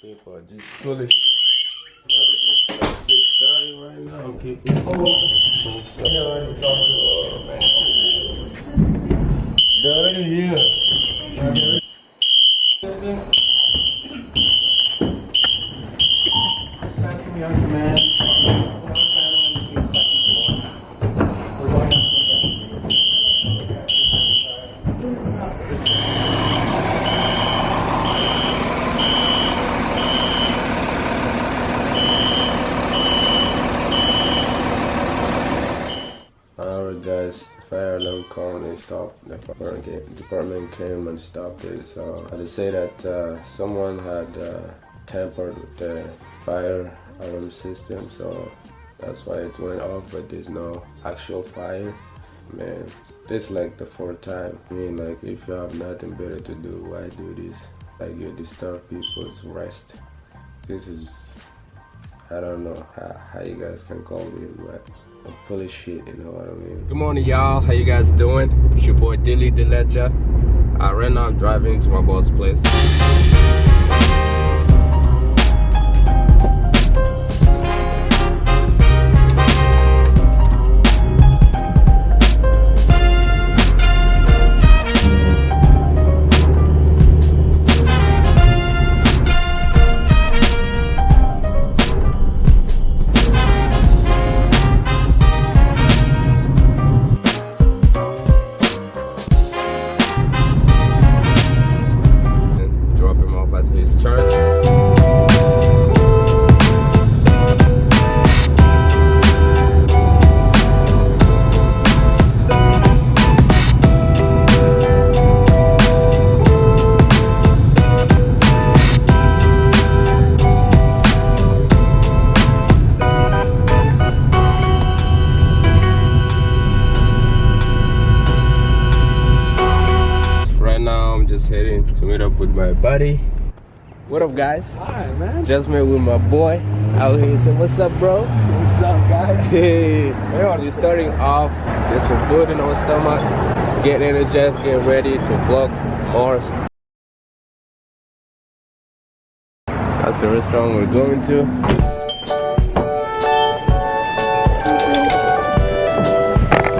People are just fully. It's like 6:30 right now. People. Oh man. Dully here. Alright guys, the fire alarm called and stopped. The department came and stopped it. So I just say that someone had tampered with the fire alarm system, so that's why it went off, but there's no actual fire. Man, this is like the 4th time. I mean, like, if you have nothing better to do, why do this? Like, you disturb people's rest. This is, I don't know how you guys can call it, but I'm full of shit, you know what I mean? Good morning, y'all. How you guys doing? It's your boy Dully the Ledger. Right now I'm driving to my boss's place. Heading to meet up with my buddy. What up, guys? Hi, man. Just met with my boy out here. So what's up, bro? What's up, guys? Hey, we're starting off. There's some food in our stomach. Get energized, get ready to vlog more. That's the restaurant we're going to.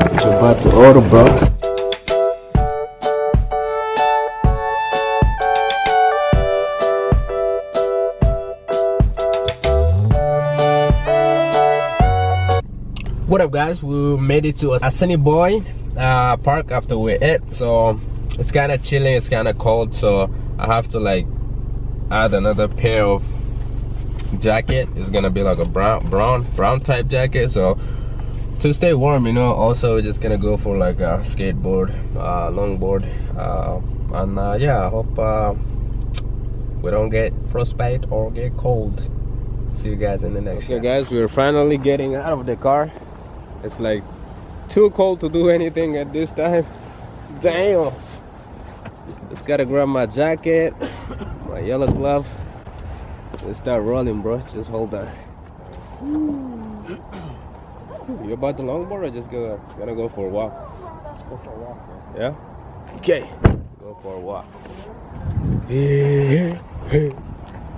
What you about to order, bro? What up, guys? We made it to a sunny boy park after we ate, so it's kind of chilling, it's kind of cold, so I have to like add another pair of jacket. It's gonna be like a brown type jacket, so to stay warm, you know. Also, we're just gonna go for like a skateboard, longboard, and yeah, I hope we don't get frostbite or get cold. See you guys in the next one. Okay, guys, we're finally getting out of the car. It's like too cold to do anything at this time. Damn. Just gotta grab my jacket, my yellow glove. Let's start rolling, bro. Just hold on. You about the longboard or just gonna go for a walk? Let's go for a walk, bro. Yeah? Okay. Go for a walk.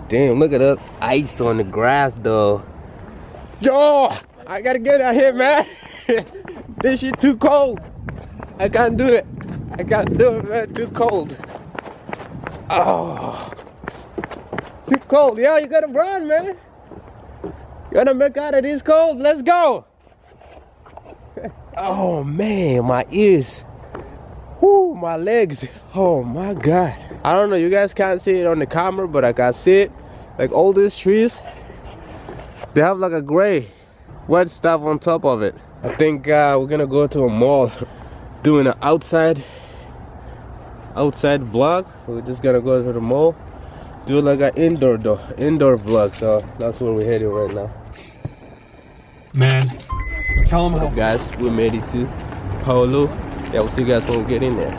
Damn, look at that ice on the grass, though. Yo! I gotta get out here, man. This shit too cold. I can't do it. I can't do it, man. Too cold. Oh, too cold. Yo, you gotta run, man. You gotta make out of this cold. Let's go. Oh man, my ears. Whoo, my legs. Oh my god. I don't know. You guys can't see it on the camera, but I can see it. Like all these trees, they have like a gray wet stuff on top of it. I think we're gonna go to a mall doing an outside vlog. We're just gonna go to the mall, do like an indoor vlog. So that's where we're heading right now. Man, tell them how. Guys, we made it to Paolo. Yeah, we'll see you guys when we get in there.